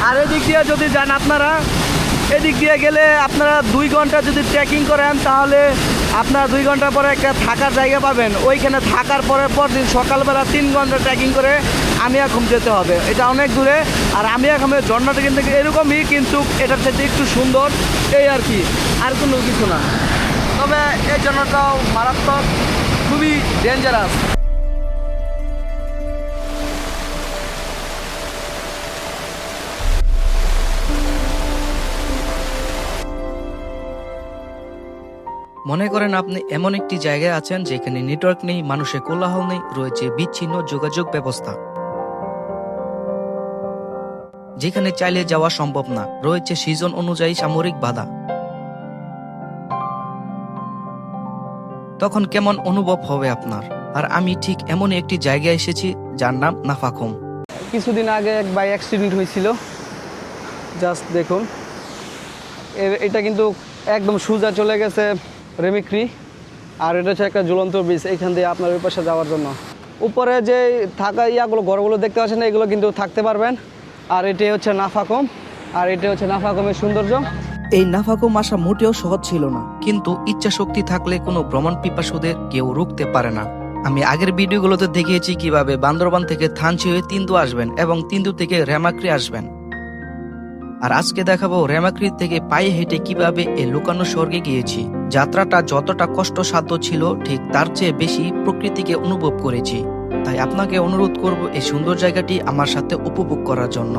আর এদিক দিয়ে যদি যান আপনারা, এদিক দিয়ে গেলে আপনারা 2 ঘন্টা যদি ট্রেকিং করেন তাহলে আপনারা 2 ঘন্টা পরে একটা থাকার জায়গা পাবেন। ওইখানে থাকার পরদিন সকালবেলা 3 ঘন্টা ট্রেকিং করে আমিয়াখুম যেতে হবে। এটা অনেক দূরে। আর আমিয়াখুমের ঝর্ণাটা কিন্তু এরকমই, কিন্তু এটার সাথে একটু সুন্দর, এই আর কি, আর কোনো কিছু না। তবে এই ঝর্ণাটাও মারাত্মক, খুবই ডেঞ্জারাস। মনে করেন আপনি এমন একটি জায়গায় আছেন যেখানে নেটওয়ার্ক নেই, মানুষের কোলাহল নেই, রয়েছে বিচ্ছিন্ন যোগাযোগ ব্যবস্থা, যেখানে চাইলে যাওয়া সম্ভব না, রয়েছে সিজন অনুযায়ী সামরিক বাধা। তখন কেমন অনুভব হবে আপনার? আর আমি ঠিক এমনই একটি জায়গায় এসেছি যার নাম নাফাখুম। কিছুদিন আগে এক বাইক অ্যাক্সিডেন্ট হয়েছিল, জাস্ট দেখুন। এটা কিন্তু একদম সোজা চলে গেছে রেমিক্রি, আর এটা হচ্ছে একটা ঝুলন্ত ব্রিজ, এইখান দিয়ে আপনার ওই পাশে যাওয়ার জন্য। উপরে যে থাকা ইয়াগুলো, ঘরগুলো দেখতে পাচ্ছেন, এগুলো কিন্তু থাকতে পারবেন। আর এটাই হচ্ছে নাফাখুম, আর এটা হচ্ছে নাফাখুমের সৌন্দর্য। এই নাফাখুম আসা মোটেও সহজ ছিল না, কিন্তু ইচ্ছা শক্তি থাকলে কোনো ভ্রমণ পিপাসুদের কেউ রুখতে পারে না। আমি আগের ভিডিওগুলোতে দেখিয়েছি কিভাবে বান্দরবান থেকে থানচি হয়ে তিন্দু আসবেন এবং তিন্দু থেকে রেমাক্রি আসবেন। আর আজকে দেখাবো রেমাক্রি থেকে পায়ে হেঁটে কিভাবে এই লুকানো স্বর্গে গিয়েছি। যাত্রাটা যতটা কষ্টসাধ্য ছিল, ঠিক তার চেয়ে বেশি প্রকৃতিকে অনুভব করেছি। তাই আপনাকে অনুরোধ করব এই সুন্দর জায়গাটি আমার সাথে উপভোগ করার জন্য।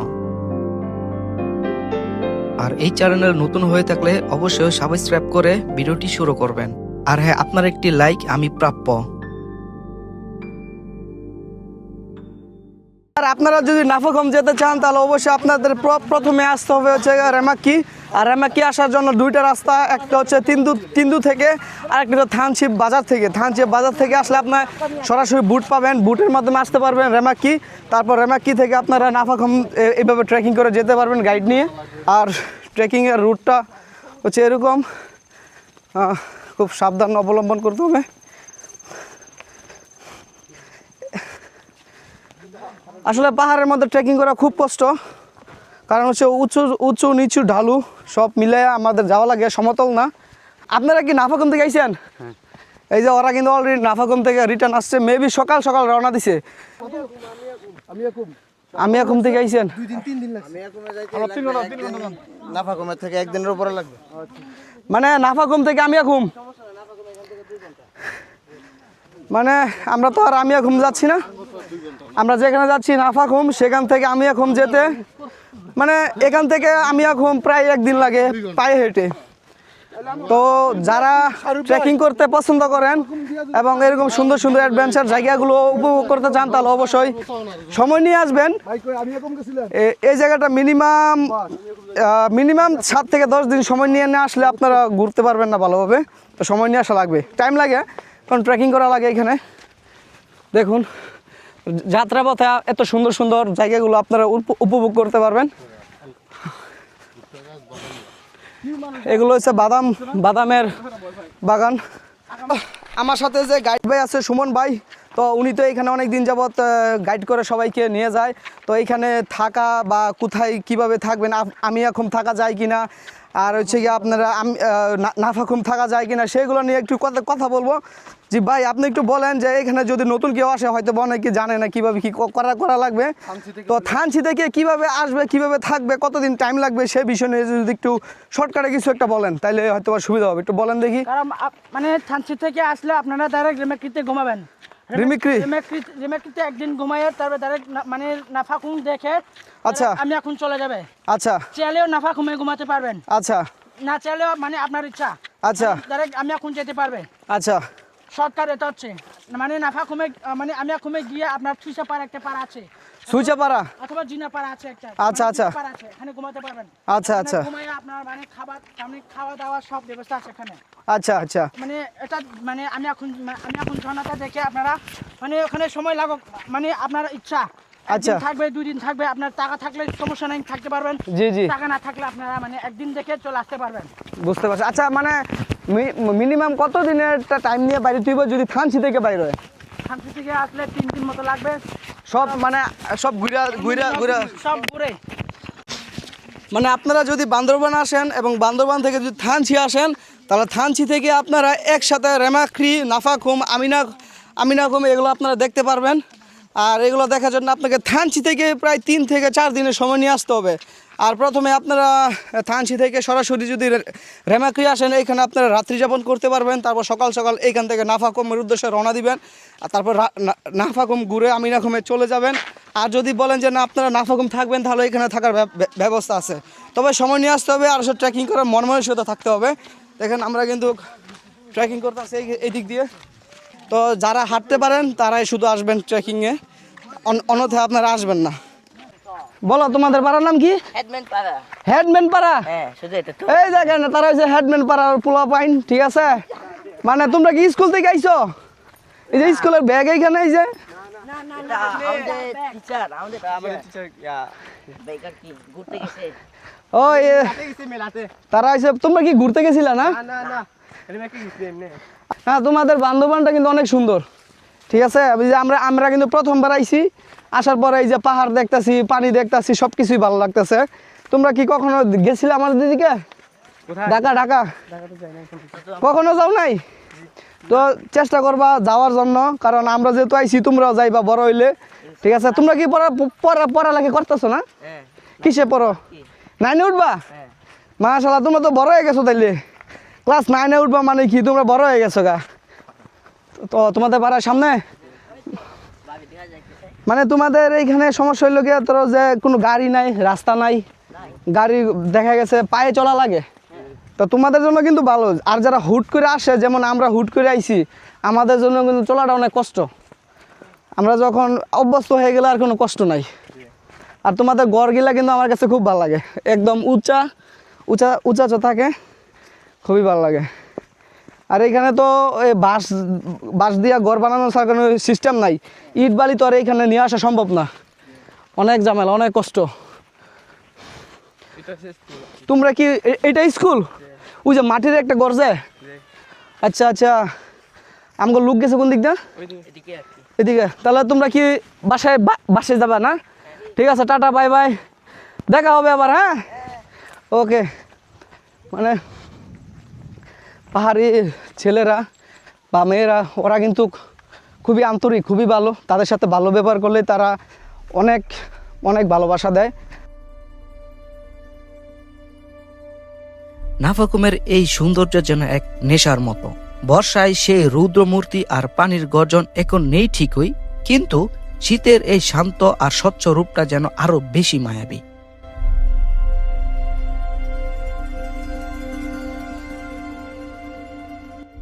আর এই চ্যানেল নতুন হয়ে থাকলে অবশ্যই সাবস্ক্রাইব করে ভিডিওটি শুরু করবেন। আর হ্যাঁ, আপনার একটি লাইক আমি প্রাপ্য। আর আপনারা যদি নাফাখুম যেতে চান তাহলে অবশ্যই আপনাদের প্রথমে আসতে হবে হচ্ছে রেমাক্কি। আর রেমাক্কি আসার জন্য 2টা রাস্তা, একটা হচ্ছে তিন্দু থেকে, আর একটা হচ্ছে থানচি বাজার থেকে। থানচি বাজার থেকে আসলে আপনার সরাসরি বুট পাবেন, বুটের মাধ্যমে আসতে পারবেন রেমাক্কি। তারপর রেমাক্কি থেকে আপনারা নাফাখুম এইভাবে ট্রেকিং করে যেতে পারবেন গাইড নিয়ে। আর ট্রেকিংয়ের রুটটা হচ্ছে এরকম, খুব সাবধান অবলম্বন করতে হবে। আসলে পাহাড়ের মধ্যে ট্রেকিং করা খুব কষ্ট, কারণ হচ্ছে উঁচু নিচু ঢালু সব মিলে আমাদের যাওয়া লাগে, সমতল না। আপনারা কি নাফাখুম থেকে আইছেন? এই যে ওরা কিন্তু অলরেডি নাফাখুম থেকে রিটার্ন আসছে, মেবি সকাল সকাল রওনা দিছে। আমিয়াখুম থেকে আইছেন? নাফাখুমের থেকে একদিনের উপরে লাগবে। মানে নাফাখুম থেকে আমিয়াখুম, মানে আমরা তো আর আমিয়াখুম যাচ্ছি না, আমরা যেখানে যাচ্ছি নাফাখুম, সেখান থেকে আমিয়াখুম যেতে মানে এখান থেকে আমিয়াখুম প্রায় 1 দিন লাগে পায়ে হেঁটে। তো যারা ট্রেকিং করতে পছন্দ করেন এবং এরকম সুন্দর সুন্দর অ্যাডভেঞ্চার জায়গাগুলো উপভোগ করতে চান তাহলে অবশ্যই সময় নিয়ে আসবেন। এই জায়গাটা মিনিমাম 7 থেকে 10 দিন সময় নিয়ে না আসলে আপনারা ঘুরতে পারবেন না ভালোভাবে। তো সময় নিয়ে আসা লাগবে, টাইম লাগে, কারণ ট্রেকিং করা লাগে এখানে। দেখুন যাত্রাপথে এত সুন্দর সুন্দর জায়গাগুলো আপনারা উপভোগ করতে পারবেন। এগুলো হচ্ছে বাদামের বাগান। আমার সাথে যে গাইড ভাই আছে সুমন ভাই, তো উনি তো এখানে অনেক দিন যাবৎ গাইড করে সবাইকে নিয়ে যায়। তো এইখানে থাকা বা কোথায় কিভাবে থাকবেন, আমিয়াখুম থাকা যায় কিনা, আর হচ্ছে কি আপনারা নাফাখুম থাকা যায় কিনা, সেগুলো নিয়ে একটু কথা বলবো। জি ভাই, আপনি একটু বলেন যে এখানে যদি নতুন কেউ আসে, হয়তো অনেকে জানে না কিভাবে কি করা লাগবে, তো থানচি থেকে কিভাবে আসবে, কিভাবে থাকবে, কতদিন টাইম লাগবে, সে বিষয় নিয়ে যদি একটু শর্টকাটে কিছু একটা বলেন তাহলে হয়তো সুবিধা হবে। একটু বলেন দেখি। কারণ মানে থানচি থেকে আসলে আপনারা ডাইরেক্ট রেমাক্রিতে ঘুমাবেন। রেমাক্রিতে একদিন ঘুমাইয়ে তারপরে ডাইরেক্ট মানে নাফাখুম দেখে আচ্ছা আমি এখন চলে যাবে। আচ্ছা, চাইলেও নাফাখুমে ঘুমাতে পারবেন, আচ্ছা, না চাইলেও মানে আপনার ইচ্ছা। আচ্ছা, ডাইরেক্ট আমি এখন যেতে পারবে। আচ্ছা, শর্টকাট এটা হচ্ছে মানে নাফাখুমে মানে আমিয়াখুমে গিয়ে আপনার সুইচাপাড়া একটা পাড়া আছে, সুইচাপাড়া অথবা জিনাপাড়া আছে একটা, আচ্ছা, আচ্ছা, পাড়া আছে, এখানে ঘুমাতে পারবেন। আচ্ছা, আচ্ছা, ঘুমাইয়ে আপনার মানে খাওয়া দাওয়া সব ব্যবস্থা আছে এখানে। আচ্ছা, আচ্ছা, মানে এটা মানে আমি এখন ঝর্ণাটা দেখে আপনারা মানে ওখানে সময় লাগুক, মানে আপনার ইচ্ছা। আচ্ছা, থাকবে 2 দিন থাকবে, আপনার টাকা থাকলে সমস্যা নাই, থাকতে পারবেন। জি জি, টাকা না থাকলে আপনারা মানে একদিন দেখে চলে আসতে পারবেন। বুঝতে পারছি। আচ্ছা, মানে মিনিমাম কত দিনের টাইম নিয়ে বাইরে তুইব যদি থানচি থেকে বাইরে হয়? থানচি থেকে আসলে 3 দিন মতো লাগবে, সব মানে সব ঘুরা সব ঘুরে। মানে আপনারা যদি বান্দরবান আসেন এবং বান্দরবান থেকে যদি থানচি আসেন, তাহলে থানচি থেকে আপনারা একসাথে রেমাক্রি, নাফাখুম, আমিনাখুম এগুলো আপনারা দেখতে পারবেন। আর এগুলো দেখার জন্য আপনাকে থানচি থেকে প্রায় 3 থেকে 4 দিনের সময় নিয়ে আসতে হবে। আর প্রথমে আপনারা থানচি থেকে সরাসরি যদি রেমাক্রি আসেন, এইখানে আপনারা রাত্রি যাপন করতে পারবেন। তারপর সকাল সকাল এইখান থেকে নাফাখুমের উদ্দেশ্যে রওনা দিবেন। আর তারপর নাফাখুম ঘুরে আমিনাখুমে চলে যাবেন। আর যদি বলেন যে না আপনারা নাফাখুম থাকবেন, তাহলে এখানে থাকার ব্যবস্থা আছে। তবে সময় নিয়ে আসতে হবে আর সব ট্রেকিং করার মনমানসিকতা থাকতে হবে। দেখেন আমরা কিন্তু ট্রেকিং করতে আসছি এই দিক দিয়ে। তো যারা হাঁটতে পারেন তারাই শুধু আসবেন ট্রেকিংয়ে, অন্যথায় আপনারা আসবেন না। বলো তোমাদের পাড়ার নাম কি? হেডম্যান পাড়া। হেডম্যান পাড়া। হ্যাঁ, শুধু এটা তো। এই দেখেন তারা হচ্ছে হেডম্যান পাড়ার পোলা পাইন, ঠিক আছে? মানে তোমরা কি স্কুল থেকে আইছো? এই যে স্কুলের ব্যাগ এইখানে, এই যে এটা আমাদের টিচার, আমাদের টিচার বেকার কি ঘুরতে গেছে। ওই তারা আইছে। তোমরা কি ঘুরতে গেছিলা না? হ্যাঁ, তোমাদের বান্দরবানটা কিন্তু অনেক সুন্দর, ঠিক আছে? এই যে আমরা কিন্তু প্রথমবার আইছি, আসার পরে এই যে পাহাড় দেখতাছি, পানি দেখতাছি, সব কিছুই ভালো লাগতেছে। তোমরা কি কখনো গেছিলে আমাদের দিদিকে? ঢাকা কখনো যাও নাই? তো চেষ্টা করবা যাওয়ার জন্য, কারণ আমরা যেহেতু আইছি তোমরাও যাইবা বড় হইলে, ঠিক আছে? তোমরা কি পড়ালেখা করতেছো না? কিসে পড়ো? 9-এ উঠবা? মাশাআল্লাহ, তোমরা তো বড় হয়ে গেছো। তাইলে ক্লাস 9-এ উঠবা মানে কি তোমরা বড় হয়ে গেছো গা? তো তোমাদের পাড়ার সামনে মানে তোমাদের এইখানে সমস্যা হইলো গিয়ে তোর যে কোনো গাড়ি নাই, রাস্তা নাই, গাড়ি দেখা গেছে পায়ে চলা লাগে। তো তোমাদের জন্য কিন্তু ভালো। আর যারা হুট করে আসে, যেমন আমরা হুট করে আইছি, আমাদের জন্য কিন্তু চলাটা অনেক কষ্ট। আমরা যখন অভ্যস্ত হয়ে গেলে আর কোনো কষ্ট নাই। আর তোমাদের গড়গুলা কিন্তু আমার কাছে খুব ভালো লাগে, একদম উঁচা উঁচা উঁচা থাকে, খুবই ভালো লাগে। আর এখানে তো এই বাঁশ দিয়া ঘর বানানোর ছাড়া কোনো সিস্টেম নাই। ইট বালি তো আর এইখানে নিয়ে আসা সম্ভব না, অনেক ঝামেলা, অনেক কষ্ট। তোমরা কি এটা স্কুল? ওই যে মাটির একটা ঘর যে? আচ্ছা আচ্ছা, আমাকে লোক গেছে কোন দিক দিয়ে? এদিকে। তাহলে তোমরা কি বাসায় যাবা না? ঠিক আছে, টাটা, বাই বাই, দেখা হবে আবার। হ্যাঁ, ওকে। মানে পাহাড়ি ছেলেরা বা মেয়েরা ওরা কিন্তু খুবই আন্তরিক, খুবই ভালো। তাদের সাথে ভালো ব্যবহার করলে তারা অনেক অনেক ভালোবাসা দেয়। নাফাখুমের এই সৌন্দর্য যেন এক নেশার মতো। বর্ষায় সেই রৌদ্রমূর্তি আর পানির গর্জন এখন নেই ঠিকই, কিন্তু শীতের এই শান্ত আর স্বচ্ছ রূপটা যেন আরো বেশি মায়াবী।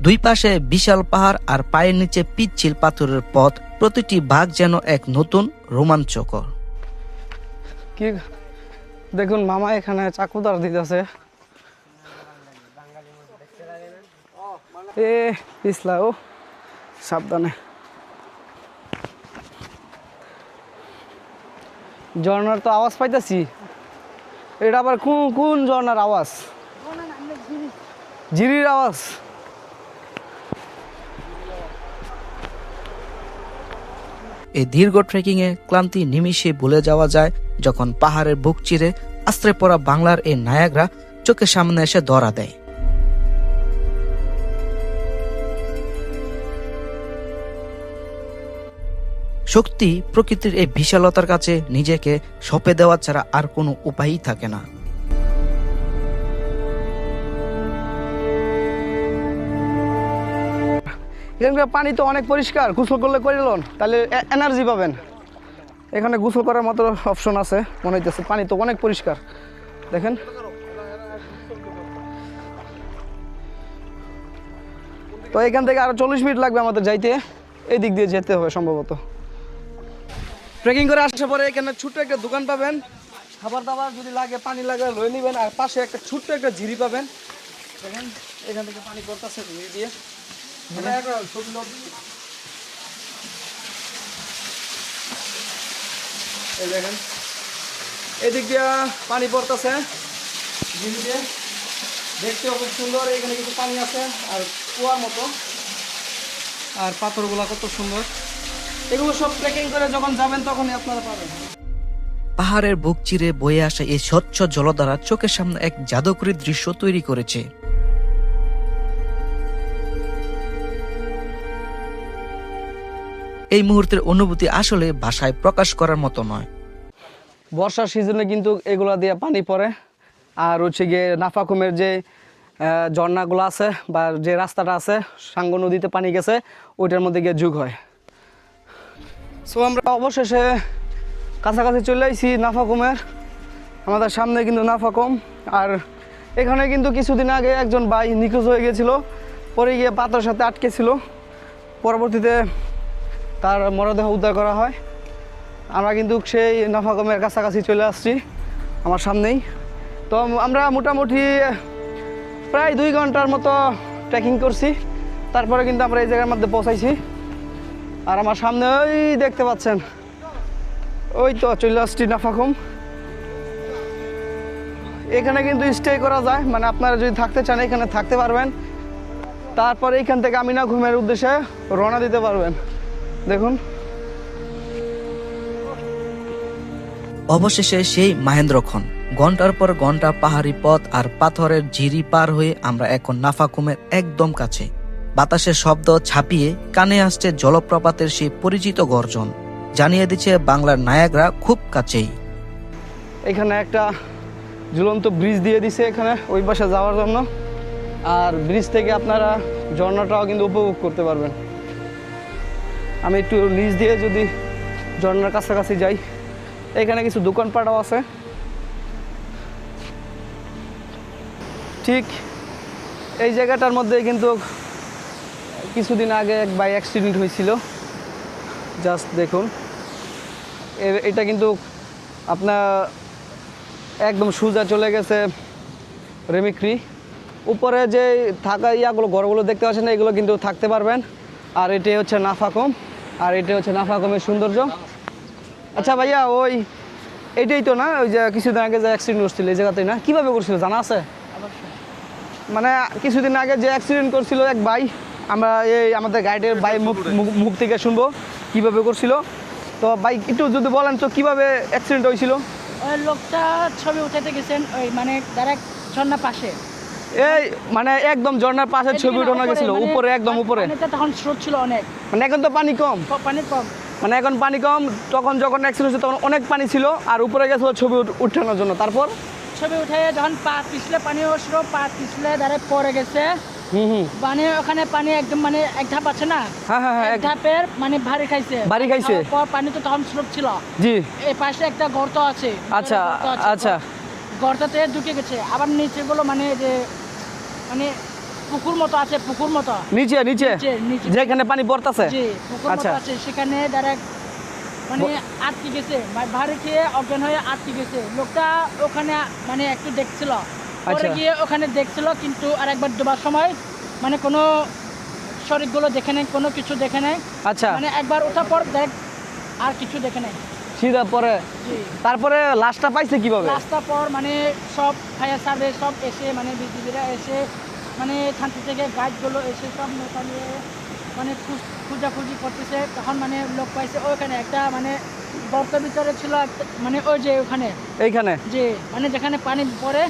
দুই পাশে বিশাল পাহাড় আর পায়ের নিচে পিচ্ছিল পাথরের পথ, প্রতিটি ভাগ যেন এক নতুন রোমাঞ্চকর। কি দেখুন মামা এখানে চাকুদার দিতেছে। এ পিছলা, ও সাবধানে। ঝর্ণার তো আওয়াজ পাইতেছি। এটা আবার কোন ঝর্ণার আওয়াজ? ঝিরির আওয়াজ। এই দীর্ঘ ট্রেকিং এ ক্লান্তি নিমিষে ভুলে যাওয়া যায় যখন পাহাড়ের বুক চিরে আশ্রয় পড়া বাংলার এই নায়াগ্রা চোখের সামনে এসে ধরা দেয়। শক্তি প্রকৃতির এই বিশালতার কাছে নিজেকে সঁপে দেওয়া ছাড়া আর কোনো উপায়ই থাকে না। এখানকার পানি তো অনেক পরিষ্কার, গোসল করলে করিলেন তাহলে এনার্জি পাবেন। এখানে গোসল করার মতো অপশন আছে মনে হইতেছে। পানি তো অনেক পরিষ্কার, দেখেন। তো এখান থেকে আরো 40 মিনিট লাগবে আমাদের যাইতে, এই দিক দিয়ে যেতে হবে সম্ভবত। ট্রেকিং করে আসার পরে এখানে ছোট্ট একটা দোকান পাবেন, খাবার দাবার যদি লাগে, পানি লাগে লয়ে নেবেন। আর পাশে একটা ছোট্ট একটা ঝিরি পাবেন, দেখেন এখান থেকে পানি পড়তেছে ঝিরি দিয়ে। এই দেখেন এদিক দিয়ে পানি পড়তেছে ঝিরি দিয়ে, দেখতেও খুব সুন্দর। এখানে কিছু পানি আছে আর কুয়ার মতো, আর পাথরগুলা কত সুন্দর। এগুলো সব ট্রেকিং করে যখন যাবেন তখনই আপনারা পাবেন। পাহাড়ের বুক চিরে বয়ে আসা এই স্বচ্ছ জলধারা চোখের সামনে এক জাদুকরী দৃশ্য তৈরি করেছে। এই মুহূর্তের অনুভূতি আসলে ভাষায় প্রকাশ করার মতো নয়। বর্ষার সিজনে কিন্তু এগুলা দিয়ে পানি পড়ে, আর হচ্ছে গিয়ে নাফাকুমের যে ঝর্ণাগুলো আছে বা যে রাস্তাটা আছে সাঙ্গু নদীতে পানি গেছে ওইটার মধ্যে গিয়ে যুগ হয়। সো আমরা অবশেষে কাছাকাছি চলে আসছি নাফাকুমের। আমাদের সামনে কিন্তু নাফাকুম, আর এখানে কিন্তু কিছুদিন আগে একজন ভাই নিখোঁজ হয়ে গেছিলো, পরে গিয়ে পাথরের সাথে আটকে ছিল, পরবর্তীতে তার মরদেহ উদ্ধার করা হয়। আমরা কিন্তু সেই নাফাকুমের কাছাকাছি চলে আসছি, আমার সামনেই। তো আমরা মোটামুটি প্রায় 2 ঘন্টার মতো ট্রেকিং করছি, তারপরে কিন্তু আমরা এই জায়গার মধ্যে পৌঁছাইছি। আর আমার সামনে ওই দেখতে পাচ্ছেন, ওই তো চলে আসছি নাফাকুম। এখানে কিন্তু স্টে করা যায়, মানে আপনারা যদি থাকতে চান এখানে থাকতে পারবেন, তারপরে এইখান থেকে আমিনা ঘুমের উদ্দেশ্যে রওনা দিতে পারবেন। দেখুন অবশেষে সেই মাহেন্দ্রক্ষণ, ঘন্টার পর ঘন্টা পাহাড়ি পথ আর পাথরের ঝিরি পার হয়ে আমরা এখন নাফাকুমের একদম কাছে। বাতাসের শব্দ ছাপিয়ে কানে আসছে জলপ্রপাতের সেই পরিচিত গর্জন, জানিয়ে দিচ্ছে বাংলার নায়াগ্রা খুব কাছেই। এখানে একটা ঝুলন্ত ব্রিজ দিয়ে দিছে এখানে ওই পাশে যাওয়ার জন্য, আর ব্রিজ থেকে আপনারা ঝর্ণাটাও কিন্তু উপভোগ করতে পারবেন। আমি একটু নিচ দিয়ে যদি ঝর্ণার কাছাকাছি যাই, এখানে কিছু দোকানপাটও আছে। ঠিক এই জায়গাটার মধ্যে কিন্তু কিছুদিন আগে এক বাইক অ্যাক্সিডেন্ট হয়েছিল। জাস্ট দেখুন, এটা কিন্তু আপনার একদম সোজা চলে গেছে রেমিক্রি। উপরে যে থাকা ইয়াগুলো ঘরগুলো দেখতে পাচ্ছেন এগুলো কিন্তু থাকতে পারবেন। আর এটাই হচ্ছে নাফাকুম, আর এটাই হচ্ছে নাফাকুমের সৌন্দর্য। আচ্ছা ভাইয়া, ওই এটাই তো না ওই যে কিছুদিন আগে যে অ্যাক্সিডেন্ট করছিল এই জায়গাতেই না? কীভাবে করছিল জানা আছে? মানে কিছুদিন আগে যে অ্যাক্সিডেন্ট করছিল এক ভাই, আমরা এই আমাদের গাইডের ভাই মুখ থেকে শুনবো কীভাবে করছিল। তো ভাই একটু যদি বলেন তো কীভাবে অ্যাক্সিডেন্ট হয়েছিল? ওই লোকটা ছবি উঠাতে গেছেন, ওই মানে ডাইরেক্ট ঝর্ণা পাশে, এই মানে একদম ঝর্ণার পাশে ছবি উঠানো গেছিল, উপরে একদম উপরে। তখন স্রোত ছিল অনেক, মানে এখন তো পানি কম, পানি কম, মানে এখন পানি কম, তখন যখন অ্যাক্সিডেন্ট হয়েছে তখন অনেক পানি ছিল, আর উপরে গেছিল ছবি উঠানোর জন্য। তারপর ছবি উঠে যখন পা পিছলে পানি আসলো, পা পিছলে ডাইরেক্ট পড়ে গেছে। মানে ওখানে পানি একদম মানে এক ধাপ আছে না, এক ধাপের মানে ভারী খাইছে, পানি তো তখন স্রোত ছিল। জি, এই পাশে একটা গর্ত আছে। আচ্ছা আচ্ছা, গর্ততে ঢুকে গেছে। আবার নিচে গুলো মানে যে মানে পুকুর মতো আছে, পুকুর মতো নিচে নিচে যেখানে পানি পড়তেছে, জি পুকুর মতো আছে, সেখানে ডাইরেক্ট মানে আটকে গেছে, ভারী খেয়ে অজ্ঞান হয়ে আটকে গেছে। লোকটা ওখানে মানে একটু দেখছিল, পরে গিয়ে ওখানে দেখছিল, কিন্তু আর একবার ডোবার সময় মানে কোনো শরীরগুলো দেখে নেই, কোনো কিছু দেখে নেই। আচ্ছা, মানে একবার ওঠার পর দেখ আর কিছু দেখে নেই সিধা পরে। তারপরে লাশটা পাইছে কিভাবে? লাশটা পর মানে সব ফায়ার সার্ভিস সব এসে, মানে বিজিবিরা এসে, মানে শান্তি থেকে গাইডগুলো এসে সব নৌকা নিয়ে মানে খুঁজাখুঁজি করতেছে। তখন মানে লোক পাইছে ওইখানে একটা মানে গর্তের ভিতরে ছিল, মানে ওই যে ওখানে এইখানে, জি মানে যেখানে পানি পড়ে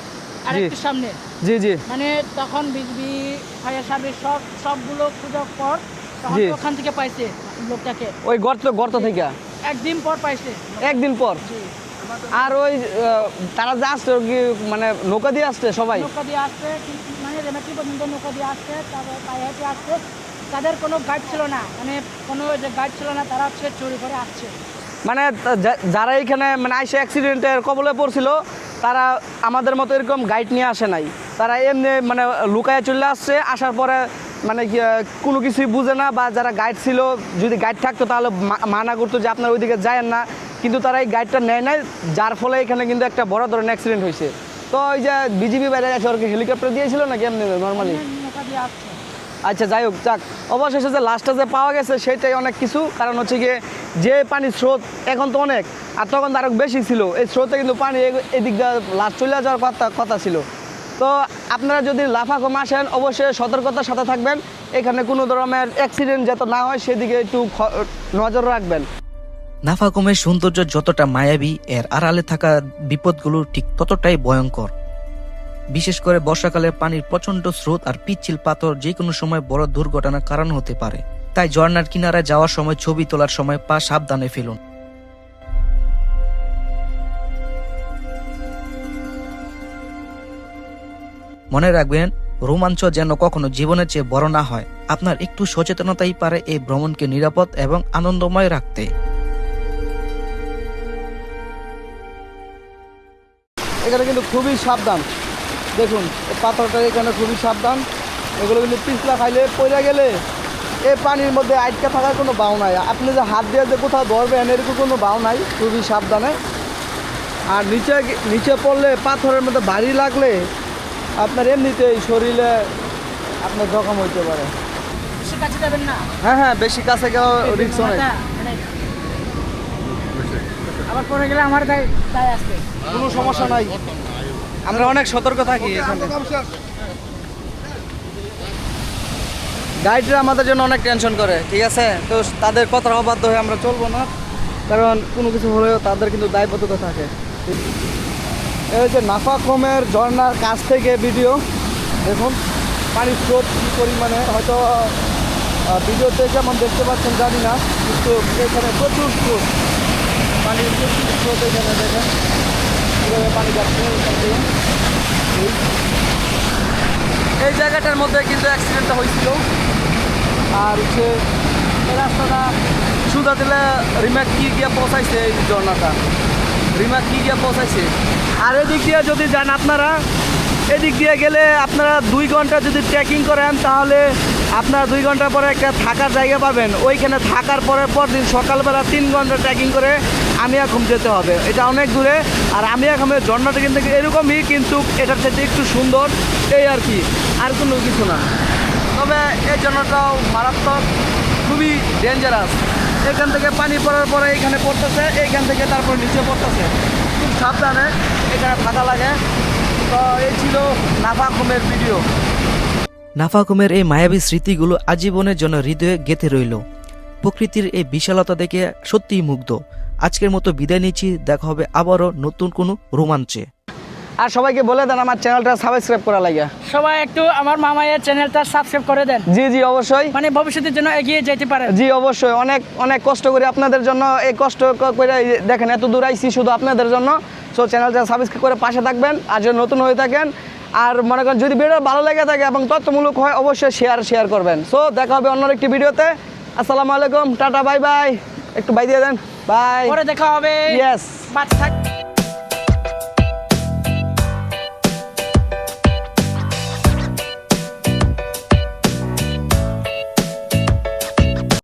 আর একটু সামনে, জি জি, মানে তখন বিজিবি ফায়ার সার্ভিস সবগুলো খোঁজার পর তখন ওখান থেকে পাইছে লোকটাকে, ওই গর্ত থেকে একদিন পর পাইছে, একদিন পর। আর ওই তারা যে আসছে মানে নৌকা দিয়ে আসছে, সবাই নৌকা দিয়ে আসছে, মানে রেমাটি পর্যন্ত নৌকা দিয়ে আসছে, তারপর পায়ে হেঁটে আসছে। তাদের কোনো গাইড ছিল না, মানে কোনো যে গাইড ছিল না, তারা হচ্ছে চুরি করে আসছে। মানে যারা এখানে মানে আইসে অ্যাক্সিডেন্টের কবলে পড়ছিল তারা আমাদের মতো এরকম গাইড নিয়ে আসে নাই, তারা এমনি মানে লুকায় চলে আসছে। আসার পরে মানে কোনো কিছুই বুঝে না, বা যারা গাইড ছিল যদি গাইড থাকতো তাহলে মানা করতো যে আপনারা ওইদিকে যায়েন না, কিন্তু তারা এই গাইডটা নেয় নাই, যার ফলে এখানে কিন্তু একটা বড় ধরনের অ্যাক্সিডেন্ট হয়েছে। তো ওই যে বিজিবি বাইরে গেছে, ওর কি হেলিকপ্টার দিয়েছিল নাকি এমনি নর্মালি? আচ্ছা যাই হোক, যাক অবশেষে যে লাস্টটা যে পাওয়া গেছে সেটাই অনেক কিছু। কারণ হচ্ছে গিয়ে যে পানির স্রোত এখন তো অনেক, আর তখন তো আরও বেশি ছিল, এই স্রোতে কিন্তু পানি এদিক দিয়ে লাস্ট চলে যাওয়ার কথা ছিল। তো আপনারা যদি নাফাকুম আসেন অবশ্যই সতর্কতার সাথে থাকবেন, এখানে কোনো ধরনের অ্যাক্সিডেন্ট যাতে না হয় সেদিকে একটু নজর রাখবেন। নাফাকুমের সৌন্দর্য যতটা মায়াবী, এর আড়ালে থাকা বিপদগুলো ঠিক ততটাই ভয়ঙ্কর। বিশেষ করে বর্ষাকালে পানির প্রচন্ড স্রোত আর পিচ্ছিল পাথর যে কোনো সময় বড় দুর্ঘটনার কারণ হতে পারে। তাই ঝর্ণার কিনারায় যাওয়ার সময় ছবি তোলার সময় পা সাবধানে ফেলুন। মনে রাখবেন, রোমাঞ্চ যেন কখনো জীবনের চেয়ে বড় না হয়। আপনার একটু সচেতনতাই পারে এই ভ্রমণকে নিরাপদ এবং আনন্দময় রাখতে। এখানে কিন্তু খুবই সাবধান, দেখুন এই পাথরটা এখানে খুবই সাবধান। এগুলো কিন্তু পিছলা খাইলে পড়ে গেলে এই পানির মধ্যে আটকে থাকার কোনো বাউ নাই। আপনি যে হাত দিয়ে যে কোথাও ধরবেন এরকম কোনো বাউ নাই, খুবই সাবধানে। আর নিচে পড়লে পাথরের মধ্যে ভারী লাগলে আপনার এমনিতেই শরীরে আপনার জখম হইতে পারে। বেশি কাছে যাবেন না। হ্যাঁ, বেশি কাছে গেলে রিস্ক অনেক। আবার পরে গেলে আমার গায়ে আসবে। কোনো সমস্যা নাই, আমরা অনেক সতর্ক থাকি এখানে। গাইডরা আমাদের জন্য অনেক টেনশন করে, ঠিক আছে? তো তাদের কথা অবাধ্য হয়ে আমরা চলবো না, কারণ কোনো কিছু হলেও তাদের কিন্তু দায়বদ্ধতা থাকে। এই হচ্ছে নাফাকুমের ঝর্ণার কাছ থেকে ভিডিও। দেখুন পানির স্রোত কী পরিমাণে, হয়তো ভিডিওতে যেমন দেখতে পাচ্ছেন জানি না, কিন্তু এখানে প্রচুর স্রোত, পানির প্রচুর স্রোত। এখানে দেখেন কীভাবে পানি যাচ্ছে এখান থেকে। এই জায়গাটার মধ্যে কিন্তু অ্যাক্সিডেন্টটা হয়েছিল। আর হচ্ছে এই রাস্তাটা সুদা দিলে রিমাক কি গিয়ে পৌঁছাইছে, এই ঝর্ণাটা রিমাক কি গিয়ে পৌঁছাইছে। আর এদিক দিয়ে যদি যান আপনারা, এদিক দিয়ে গেলে আপনারা 2 ঘন্টা যদি ট্রেকিং করেন তাহলে আপনারা 2 ঘন্টা পরে একটা থাকার জায়গা পাবেন। ওইখানে থাকার পরদিন সকালবেলা 3 ঘন্টা ট্রেকিং করে আমিয়াখুম যেতে হবে। এটা অনেক দূরে। আর আমিয়াখুমের ঝর্ণাটা কিন্তু এরকমই, কিন্তু এটার থেকে একটু সুন্দর, এই আর কি, আর কোনো কিছু না। তবে এই ঝর্ণাটাও মারাত্মক, খুবই ডেঞ্জারাস। এখান থেকে পানি পড়ার পরে এখানে পড়তেছে, এইখান থেকে তারপর নিচে পড়তেছে। খুব সাবধানে এখানে থাকা লাগে। তো এই ছিল নাফাকুমের ভিডিও। নাফাকুমের এই মায়াবী স্মৃতিগুলো আজীবনের জন্য হৃদয়ে গেঁথে রইল। প্রকৃতির এই বিশালতা দেখে সত্যিই মুগ্ধ। আজকের মতো বিদায় নিচ্ছি, দেখা হবে আবারও নতুন কোনো রোমাঞ্চে। আর সবাইকে বলে দেন আমার চ্যানেলটা সাবস্ক্রাইব করা লাগে। সবাই একটু আমার মামায়ের চ্যানেলটা সাবস্ক্রাইব করে দেন। জি অবশ্যই, মানে ভবিষ্যতের জন্য এগিয়ে যেতে পারে। জি অবশ্যই, অনেক কষ্ট করে আপনাদের জন্য, এই কষ্ট করে দেখেন এত দূর আইছি শুধু আপনাদের জন্য। সো চ্যানেলটা সাবস্ক্রাইব করে পাশে থাকবেন আর যদি নতুন হয়ে থাকেন। আর মনে করেন যদি ভিডিও ভালো লেগে থাকে এবং তথ্যমূলক হয় অবশ্যই শেয়ার করবেন। সো দেখা হবে অন্য একটি ভিডিওতে। আসসালামু আলাইকুম, টাটা, বাই বাই। একটু বাই দিয়ে দেন, বাই, পরে দেখা হবে। ইয়েস। বাচ্চা থাক।